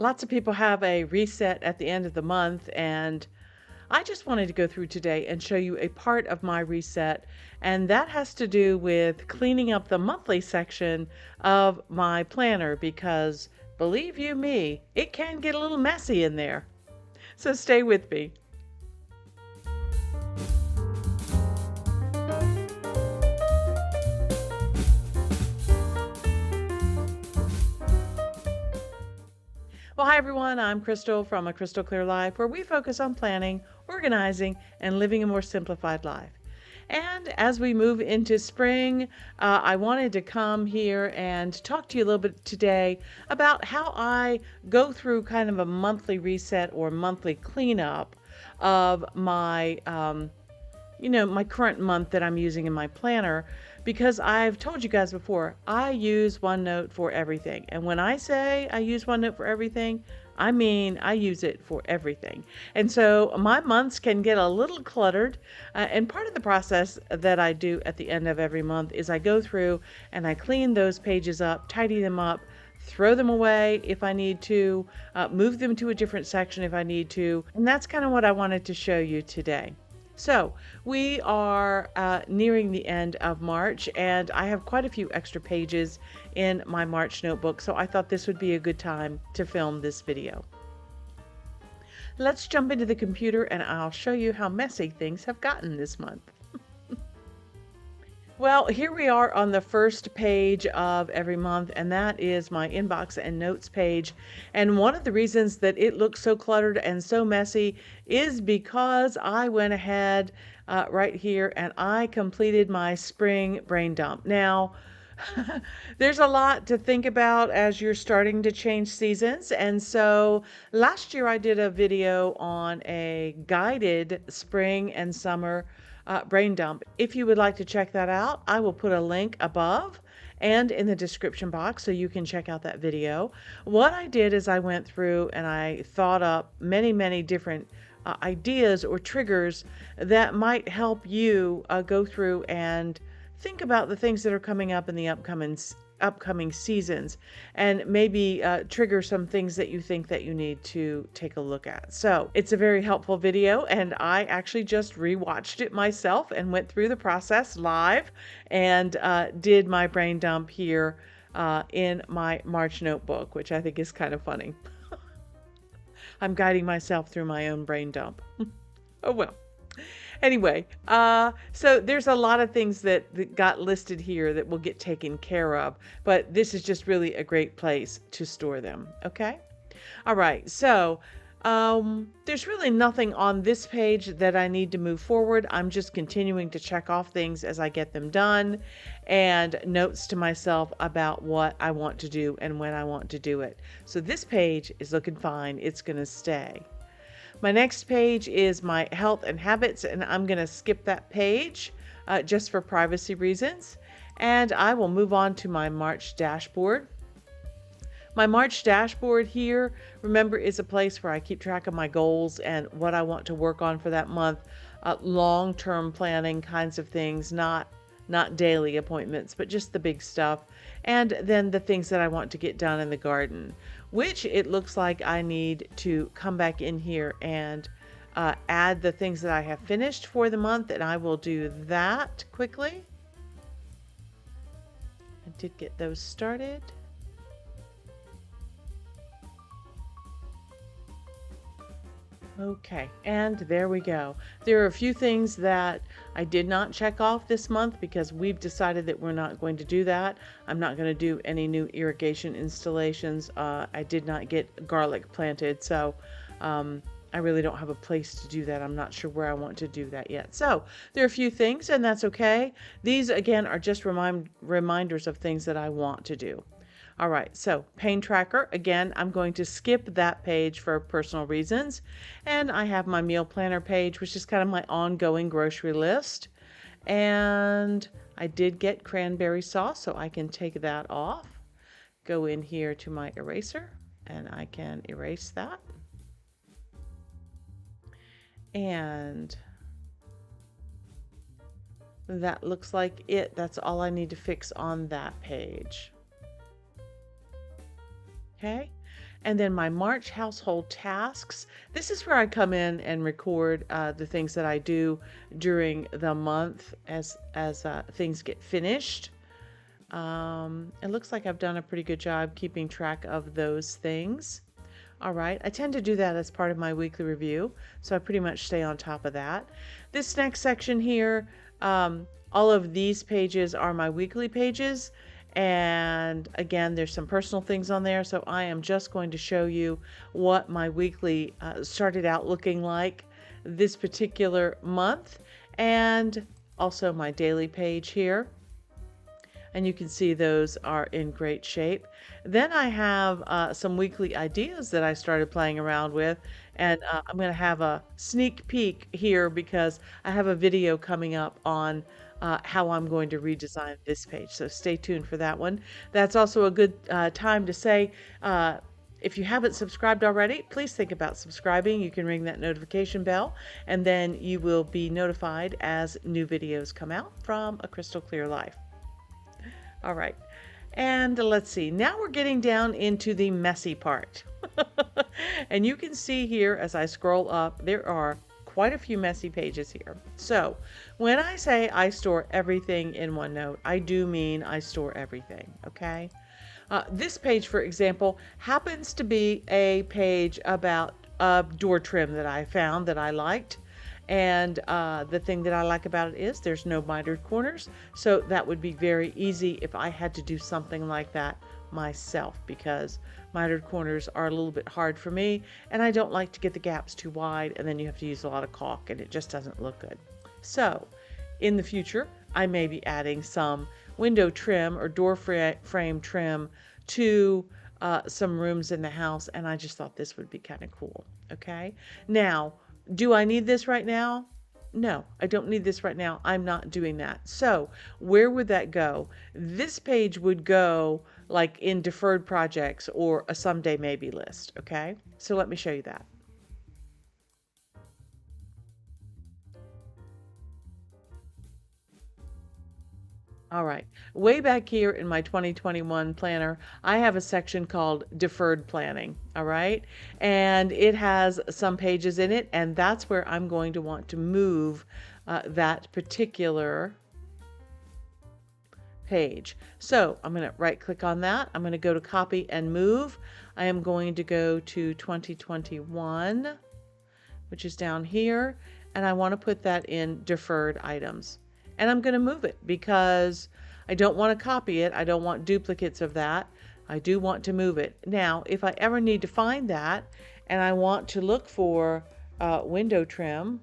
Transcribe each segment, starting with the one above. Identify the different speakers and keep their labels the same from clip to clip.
Speaker 1: Lots of people have a reset at the end of the month, and I just wanted to go through today and show you a part of my reset, and that has to do with cleaning up the monthly section of my planner because believe you me, it can get a little messy in there. So stay with me. Well, hi everyone, I'm Crystal from A Crystal Clear Life, where we focus on planning, organizing, and living a more simplified life. And as we move into spring, I wanted to come here and talk to you a little bit today about how I go through kind of a monthly reset or monthly cleanup of my my current month that I'm using in my planner, because I've told you guys before, I use OneNote for everything. And when I say I use OneNote for everything, I mean I use it for everything. And so my months can get a little cluttered. And part of the process that I do at the end of every month is I go through and I clean those pages up, tidy them up, throw them away if I need to, move them to a different section if I need to. And that's kind of what I wanted to show you today. So we are nearing the end of March, and I have quite a few extra pages in my March notebook, so I thought this would be a good time to film this video. Let's jump into the computer and I'll show you how messy things have gotten this month. Well, here we are on the first page of every month, and that is my inbox and notes page. And one of the reasons that it looks so cluttered and so messy is because I went ahead right here and I completed my spring brain dump. Now, there's a lot to think about as you're starting to change seasons. And so last year I did a video on a guided spring and summer brain dump. If you would like to check that out, I will put a link above and in the description box so you can check out that video. What I did is I went through and I thought up many different ideas or triggers that might help you go through and think about the things that are coming up in the upcoming seasons, and maybe trigger some things that you think that you need to take a look at. So it's a very helpful video, and I actually just rewatched it myself and went through the process live and did my brain dump here in my March notebook, which I think is kind of funny. I'm guiding myself through my own brain dump. Oh well. Anyway, so there's a lot of things that got listed here that will get taken care of, but this is just really a great place to store them. Okay. All right. So there's really nothing on this page that I need to move forward. I'm just continuing to check off things as I get them done, and notes to myself about what I want to do and when I want to do it. So this page is looking fine. It's going to stay. My next page is my health and habits, and I'm going to skip that page just for privacy reasons. And I will move on to my March dashboard. My March dashboard here, remember, is a place where I keep track of my goals and what I want to work on for that month. Long-term planning kinds of things, not daily appointments, but just the big stuff. And then the things that I want to get done in the garden, which it looks like I need to come back in here and add the things that I have finished for the month, and I will do that quickly. I did get those started. Okay, and there we go. There are a few things that I did not check off this month because we've decided that we're not going to do that. I'm not going to do any new irrigation installations. I did not get garlic planted, so I really don't have a place to do that. I'm not sure where I want to do that yet. So there are a few things, and that's okay. These, again, are just reminders of things that I want to do. All right, so pain tracker, again, I'm going to skip that page for personal reasons. And I have my meal planner page, which is kind of my ongoing grocery list. And I did get cranberry sauce, so I can take that off. Go in here to my eraser, and I can erase that. And that looks like it. That's all I need to fix on that page. Okay, And then my March household tasks. This is where I come in and record the things that I do during the month as things get finished. It looks like I've done a pretty good job keeping track of those things. All right, I tend to do that as part of my weekly review, so I pretty much stay on top of that. This next section here, all of these pages are my weekly pages, and again, there's some personal things on there, so I am just going to show you what my weekly started out looking like this particular month, and also my daily page here. And you can see those are in great shape. Then I have some weekly ideas that I started playing around with, and I'm going to have a sneak peek here because I have a video coming up on how I'm going to redesign this page. So stay tuned for that one. That's also a good time to say, if you haven't subscribed already, please think about subscribing. You can ring that notification bell, and then you will be notified as new videos come out from A Crystal Clear Life. All right, and let's see, now we're getting down into the messy part. And you can see here as I scroll up, there are quite a few messy pages here. So when I say I store everything in OneNote, I do mean I store everything, okay? This page, for example, happens to be a page about a door trim that I found that I liked. And the thing that I like about it is there's no mitered corners. So that would be very easy if I had to do something like that myself, because mitered corners are a little bit hard for me. And I don't like to get the gaps too wide, and then you have to use a lot of caulk and it just doesn't look good. So in the future, I may be adding some window trim or door frame trim to some rooms in the house. And I just thought this would be kind of cool. Okay. Now, do I need this right now? No, I don't need this right now. I'm not doing that. So where would that go? This page would go like in deferred projects or a someday maybe list. Okay, so let me show you that. All right, way back here in my 2021 planner, I have a section called deferred planning. All right, and it has some pages in it, and that's where I'm going to want to move that particular page. So I'm going to right click on that. I'm going to go to copy and move. I am going to go to 2021, which is down here, and I want to put that in deferred items. And I'm going to move it because I don't want to copy it. I don't want duplicates of that. I do want to move it. Now, if I ever need to find that and I want to look for window trim,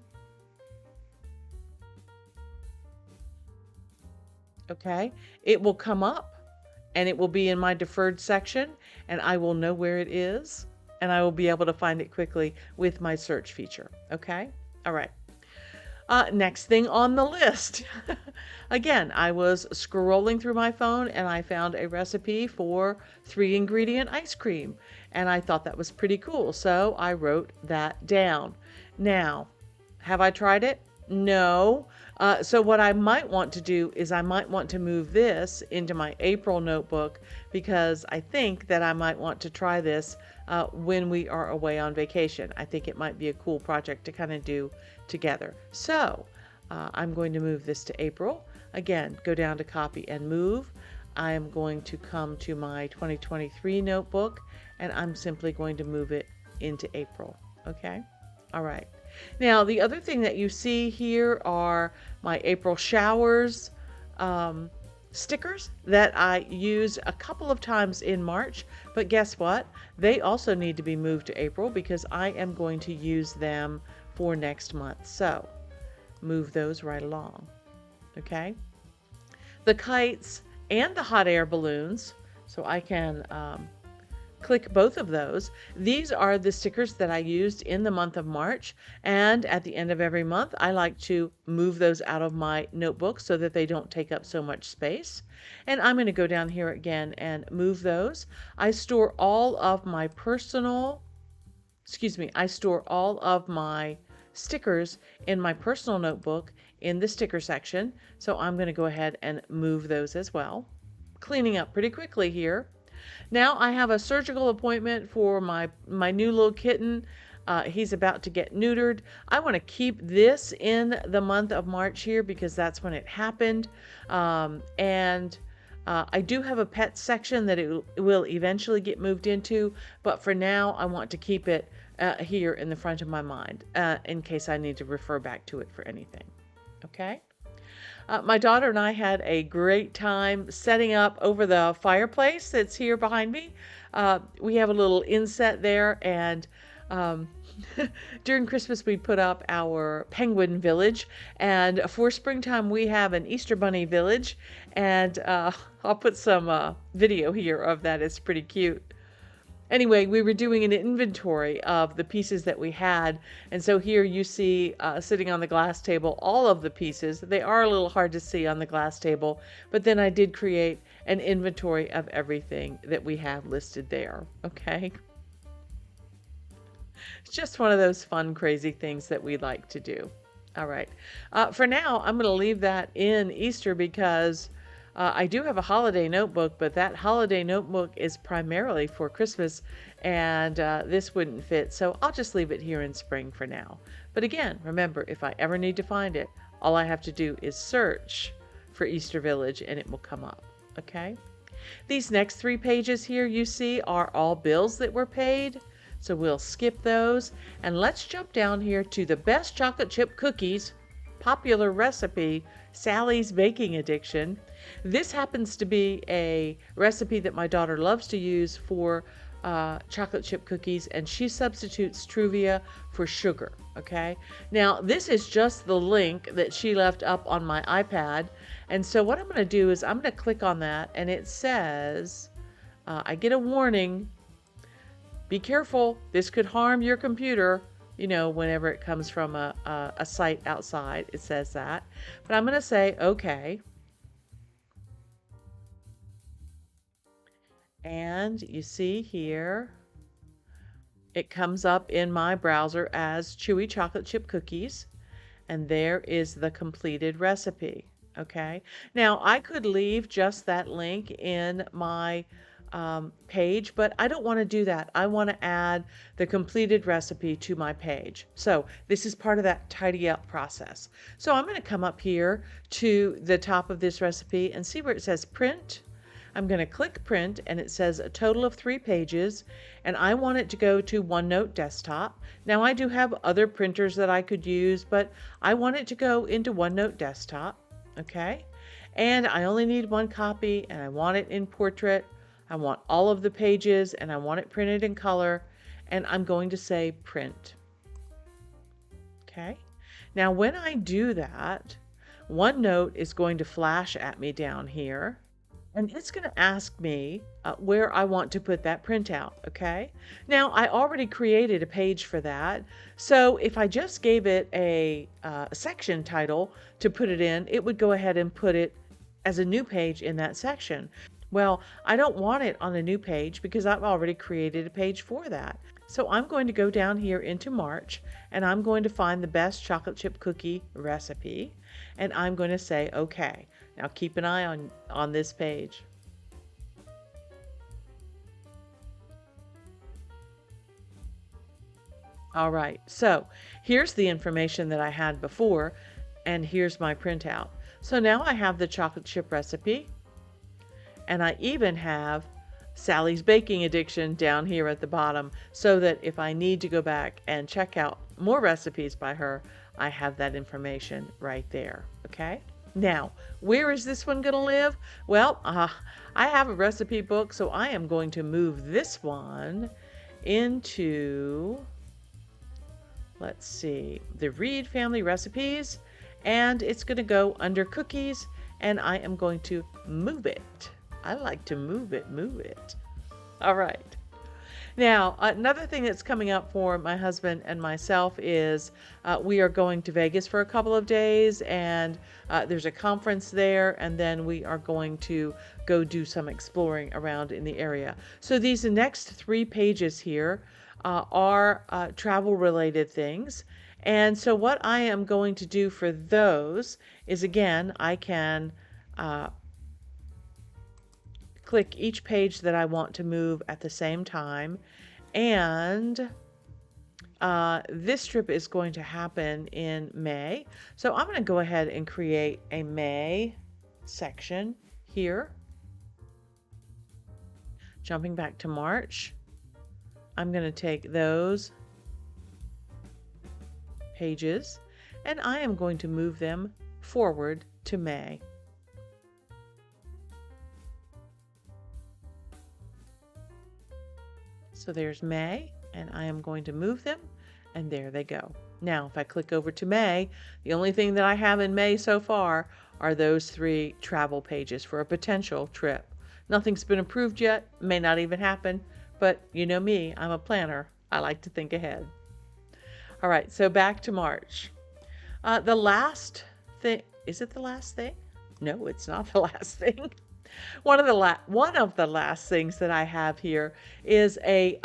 Speaker 1: okay, it will come up and it will be in my deferred section, and I will know where it is, and I will be able to find it quickly with my search feature. Okay, all right. Next thing on the list. Again, I was scrolling through my phone and I found a recipe for 3-ingredient ice cream. And I thought that was pretty cool. So I wrote that down. Now, have I tried it? No. So what I might want to do is I might want to move this into my April notebook, because I think that I might want to try this when we are away on vacation. I think it might be a cool project to kind of do together. So I'm going to move this to April. Again, go down to copy and move. I am going to come to my 2023 notebook, and I'm simply going to move it into April. Okay? All right. Now, the other thing that you see here are my April showers stickers that I used a couple of times in March, but guess what? They also need to be moved to April because I am going to use them for next month. So move those right along. Okay. The kites and the hot air balloons, so I can click both of those. These are the stickers that I used in the month of March, and at the end of every month I like to move those out of my notebook so that they don't take up so much space. And I'm going to go down here again and move those. I store all of my stickers in my personal notebook in the sticker section, so I'm going to go ahead and move those as well. Cleaning up pretty quickly here. Now I have a surgical appointment for my new little kitten. He's about to get neutered. I want to keep this in the month of March here because that's when it happened. And I do have a pet section that it will eventually get moved into, but for now I want to keep it here in the front of my mind in case I need to refer back to it for anything. Okay? My daughter and I had a great time setting up over the fireplace that's here behind me. We have a little inset there, and um, during Christmas we put up our penguin village, and for springtime we have an Easter bunny village, and I'll put some video here of that. It's pretty cute. Anyway, we were doing an inventory of the pieces that we had. And so here you see sitting on the glass table all of the pieces. They are a little hard to see on the glass table, but then I did create an inventory of everything that we have listed there. Okay. It's just one of those fun, crazy things that we like to do. All right. For now, I'm going to leave that in Easter because I do have a holiday notebook, but that holiday notebook is primarily for Christmas, and this wouldn't fit, so I'll just leave it here in spring for now. But again, remember, if I ever need to find it, all I have to do is search for Easter Village, and it will come up, okay? These next 3 pages here you see are all bills that were paid, so we'll skip those, and let's jump down here to the best chocolate chip cookies, popular recipe, Sally's Baking Addiction. This happens to be a recipe that my daughter loves to use for chocolate chip cookies, and she substitutes Truvia for sugar, okay? Now, this is just the link that she left up on my iPad, and so what I'm going to do is I'm going to click on that, and it says, I get a warning, be careful, this could harm your computer. You know, whenever it comes from a site outside, it says that. But I'm going to say, okay. And you see here, it comes up in my browser as Chewy Chocolate Chip Cookies. And there is the completed recipe. Okay. Now, I could leave just that link in my page, but I don't want to do that. I want to add the completed recipe to my page. So this is part of that tidy up process. So I'm going to come up here to the top of this recipe and see where it says print. I'm going to click print, and it says a total of 3 pages, and I want it to go to OneNote desktop. Now I do have other printers that I could use, but I want it to go into OneNote desktop. Okay. And I only need 1 copy, and I want it in portrait. I want all of the pages, and I want it printed in color, and I'm going to say print. Okay. Now when I do that, OneNote is going to flash at me down here, and it's going to ask me where I want to put that printout. Okay. Now I already created a page for that, so if I just gave it a section title to put it in, it would go ahead and put it as a new page in that section. Well, I don't want it on a new page because I've already created a page for that. So I'm going to go down here into March, and I'm going to find the best chocolate chip cookie recipe, and I'm going to say okay. Now keep an eye on this page. All right, so here's the information that I had before, and here's my printout. So now I have the chocolate chip recipe, and I even have Sally's Baking Addiction down here at the bottom, so that if I need to go back and check out more recipes by her, I have that information right there. Okay. Now, where is this one going to live? Well, I have a recipe book, so I am going to move this one into, let's see, the Reed Family Recipes, and it's going to go under Cookies, and I am going to move it. I like to move it. All right. Now, another thing that's coming up for my husband and myself is we are going to Vegas for a couple of days, and there's a conference there, and then we are going to go do some exploring around in the area. So these next 3 pages here are travel-related things. And so what I am going to do for those is, again, I can click click each page that I want to move at the same time. And this strip is going to happen in May. So I'm going to go ahead and create a May section here. Jumping back to March, I'm going to take those pages and I am going to move them forward to May. So there's May, and I am going to move them, and there they go. Now, if I click over to May, the only thing that I have in May so far are those 3 travel pages for a potential trip. Nothing's been approved yet, may not even happen, but you know me, I'm a planner. I like to think ahead. All right, so back to March. The last thing, is it the last thing? No, it's not the last thing. One of the last things that I have here is a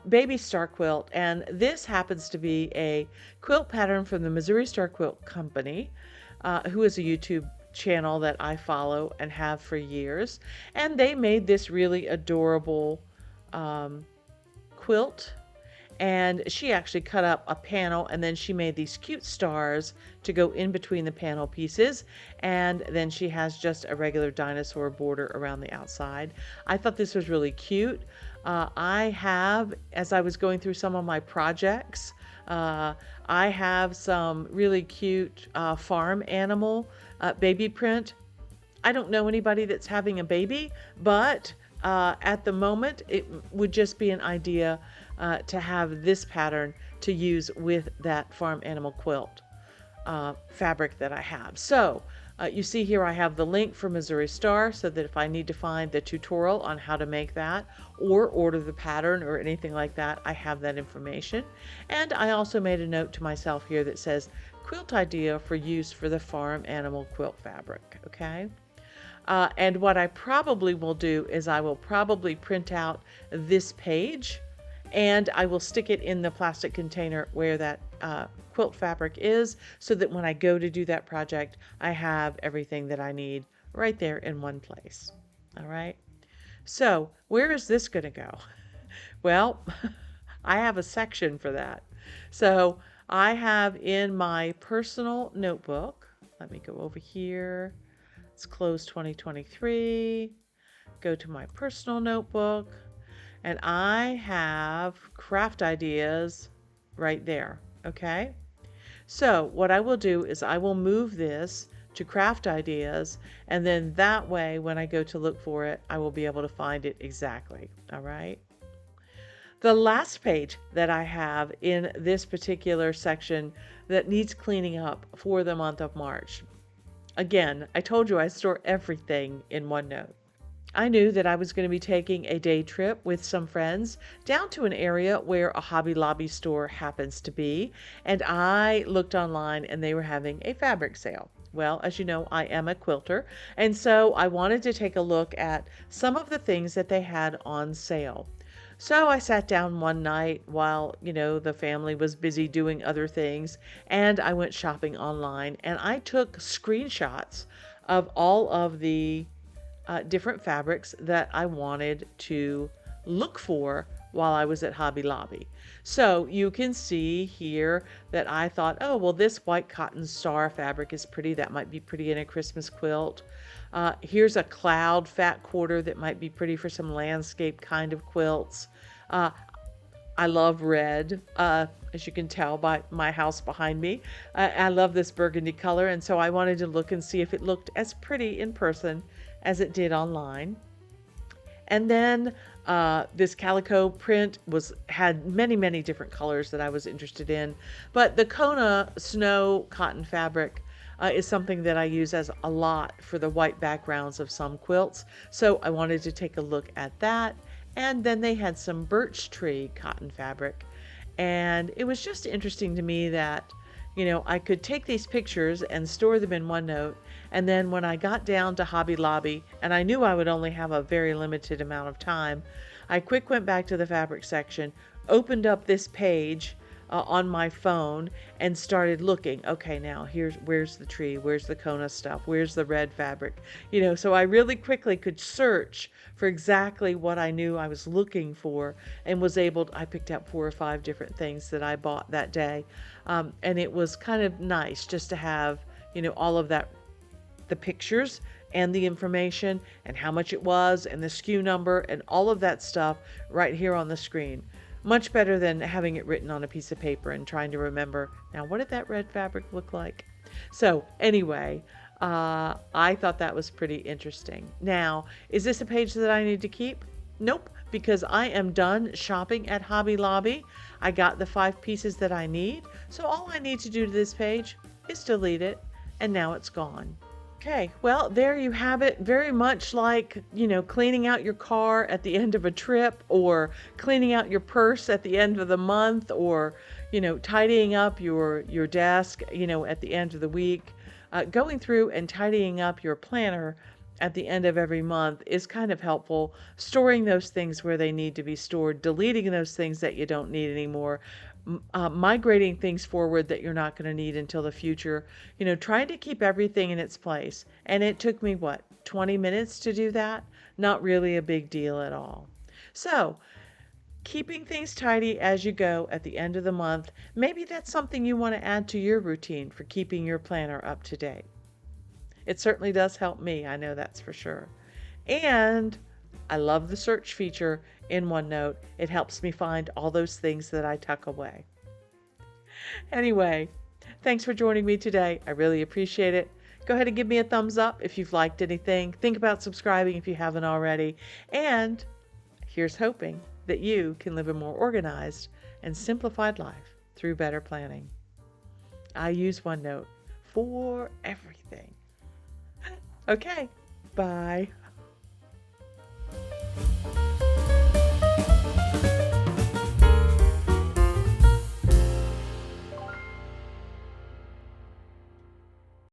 Speaker 1: baby star quilt, and this happens to be a quilt pattern from the Missouri Star Quilt Company, who is a YouTube channel that I follow and have for years. And they made this really adorable quilt. And she actually cut up a panel and then she made these cute stars to go in between the panel pieces. And then she has just a regular dinosaur border around the outside. I thought this was really cute. I have, as I was going through some of my projects, I have some really cute farm animal baby print. I don't know anybody that's having a baby, but at the moment it would just be an idea to have this pattern to use with that farm animal quilt fabric that I have. So you see here I have the link for Missouri Star, so that if I need to find the tutorial on how to make that or order the pattern or anything like that, I have that information. And I also made a note to myself here that says quilt idea for use for the farm animal quilt fabric. Okay. And what I probably will do is I will probably print out this page and I will stick it in the plastic container where that quilt fabric is, so that when I go to do that project, I have everything that I need right there in one place. All right. So where is this going to go? Well, I have a section for that. So I have in my personal notebook, let me go over here. Let's close 2023, go to my personal notebook, and I have craft ideas right there. Okay. So what I will do is I will move this to craft ideas, and then that way when I go to look for it, I will be able to find it exactly. All right. The last page that I have in this particular section that needs cleaning up for the month of March. Again, I told you I store everything in OneNote. I knew that I was going to be taking a day trip with some friends down to an area where a Hobby Lobby store happens to be, and I looked online and they were having a fabric sale. Well, as you know, I am a quilter, and so I wanted to take a look at some of the things that they had on sale. So I sat down one night while, the family was busy doing other things, and I went shopping online, and I took screenshots of all of the different fabrics that I wanted to look for while I was at Hobby Lobby. So you can see here that I thought, oh, well, this white cotton star fabric is pretty. That might be pretty in a Christmas quilt. Here's a cloud fat quarter that might be pretty for some landscape kind of quilts. I love red, as you can tell by my house behind me. I love this burgundy color, and so I wanted to look and see if it looked as pretty in person as it did online. And then this calico print had many different colors that I was interested in, but the Kona snow cotton fabric is something that I use as a lot for the white backgrounds of some quilts, so I wanted to take a look at that. And then they had some birch tree cotton fabric, and it was just interesting to me that I could take these pictures and store them in OneNote, and then when I got down to Hobby Lobby, and I knew I would only have a very limited amount of time, I went back to the fabric section, opened up this page on my phone and started looking. Okay, now where's the tree? Where's the Kona stuff? Where's the red fabric? So I really quickly could search for exactly what I knew I was looking for, and I picked out 4 or 5 different things that I bought that day. And it was kind of nice just to have, all of that, the pictures and the information and how much it was and the SKU number and all of that stuff right here on the screen. Much better than having it written on a piece of paper and trying to remember, now what did that red fabric look like? So anyway, I thought that was pretty interesting. Now, is this a page that I need to keep? Nope, because I am done shopping at Hobby Lobby. I got the 5 pieces that I need, so all I need to do to this page is delete it, and now it's gone. Okay, well, there you have it. Very much like, cleaning out your car at the end of a trip, or cleaning out your purse at the end of the month, or, tidying up your desk, at the end of the week. Going through and tidying up your planner at the end of every month is kind of helpful. Storing those things where they need to be stored, deleting those things that you don't need anymore, migrating things forward that you're not going to need until the future, trying to keep everything in its place. And it took me, 20 minutes to do that? Not really a big deal at all. So, keeping things tidy as you go at the end of the month, maybe that's something you want to add to your routine for keeping your planner up to date. It certainly does help me, I know that's for sure. And I love the search feature in OneNote. It helps me find all those things that I tuck away. Anyway, thanks for joining me today. I really appreciate it. Go ahead and give me a thumbs up if you've liked anything. Think about subscribing if you haven't already. And here's hoping that you can live a more organized and simplified life through better planning. I use OneNote for everything. Okay, bye.